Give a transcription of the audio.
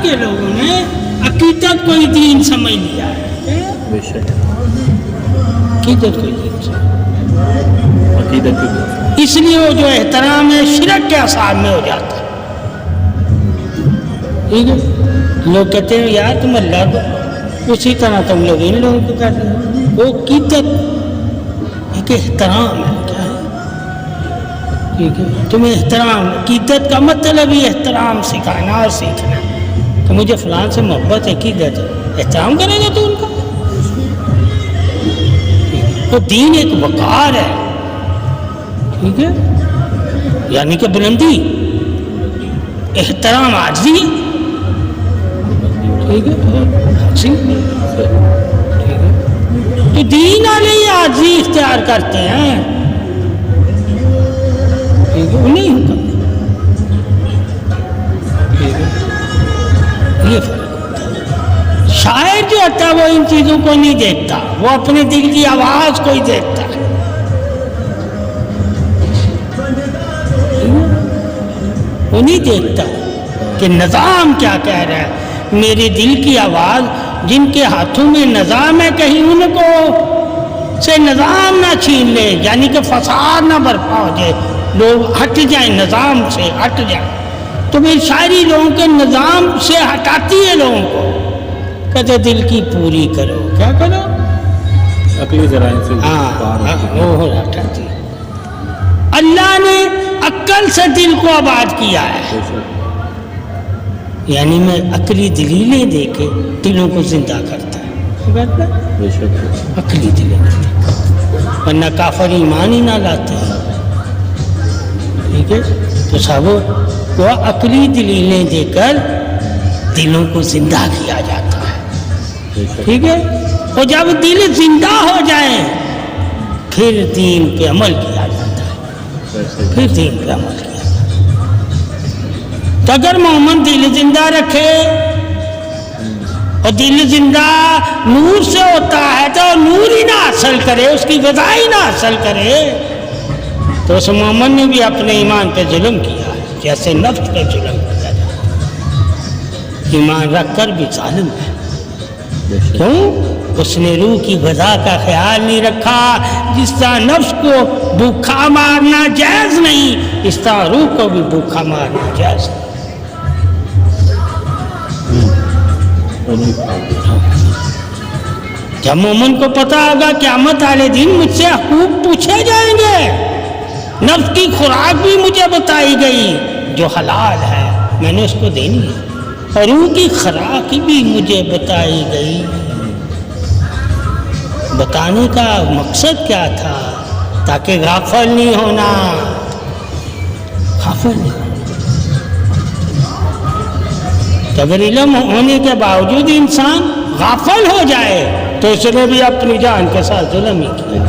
کے لوگوں نے عقیدت کو ہی دین سمجھ لیا ہے. عقیدت کو ہی دین سمجھ، اس لیے وہ جو احترام ہے شرک کے اثار میں ہو جاتا ہے. ٹھیک ہے، لوگ کہتے ہیں یار تم اللہ کو اسی طرح تم لوگ ان لوگوں کو کہتے ہیں. وہ عقیدت ایک احترام ہے. کیا ہے؟ ٹھیک ہے، تمہیں احترام، عقیدت کا مطلب ہی احترام سکھانا اور سیکھنا. کہ مجھے فلان سے محبت ہے، عقیدت ہے، احترام کرے گا تو ان کا. تو دین ایک وقار ہے. ٹھیک ہے، یعنی کہ بلندی، احترام عاجزی. ٹھیک ہے، تو دین والے عاجزی اختیار کرتے ہیں. ٹھیک ہے، انہیں حکم. ٹھیک ہے، یہ فرق ہوتا ہے. شاعر جو ہوتا ہے وہ ان چیزوں کو نہیں دیکھتا، وہ اپنے دل کی آواز کو ہی دیکھتا ہے. وہ نہیں دیکھتا کہ نظام کیا کہہ رہا ہے. میرے دل کی آواز، جن کے ہاتھوں میں نظام ہے کہیں ان کو سے نظام نہ چھین لے، یعنی کہ فساد نہ برپا ہو جائے، لوگ ہٹ جائیں، نظام سے ہٹ جائیں. تو میری شاعری لوگوں کے نظام سے ہٹاتی ہے لوگوں کو. کہتے دل کی پوری کرو، کیا کرو؟ عقلی ذرائع سے وہ ہٹاتی. اللہ نے عقل سے دل کو آباد کیا ہے، یعنی میں عقلی دلیلیں دے کے دلوں کو زندہ کرتا ہے. عقلی دلیلیں، ورنہ کافر ایمان ہی نہ لاتے ہیں. ٹھیک ہے، تو صاحب وہ عقلی دلیلیں دے کر دلوں کو زندہ کیا جاتا ہے. ٹھیک ہے، اور جب دل زندہ ہو جائیں پھر دین پہ عمل کیا جاتا ہے. پھر دین پہ عمل کیا. تو اگر مومن دل زندہ رکھے اور دل زندہ نور سے ہوتا ہے تو نور ہی نہ حاصل کرے، اس کی غذا ہی نہ حاصل کرے، تو اس مومن نے بھی اپنے ایمان پہ ظلم کیا ہے، جیسے نفس پہ ظلم کیا جاتا ہے. ایمان رکھ کر بھی ظالم ہے. کیوں؟ اس نے روح کی غذا کا خیال نہیں رکھا. جس طرح نفس کو بھوکا مارنا جائز نہیں، اس طرح روح کو بھی بھوکا مارنا جائز نہیں. جب مومن کو پتا ہوگا قیامت والے دن مجھ سے حقوق پوچھے جائیں گے، نفس کی خوراک بھی مجھے بتائی گئی جو حلال ہے، میں نے اس کو دینی ہے، اور روح کی خوراک بھی مجھے بتائی گئی. بتانے کا مقصد کیا تھا؟ تاکہ غافل نہیں ہونا. غافل نہیں ہونا. تو اگر علم ہونے کے باوجود انسان غافل ہو جائے تو اس نے بھی اپنی جان کے ساتھ ظلم ہی کیا.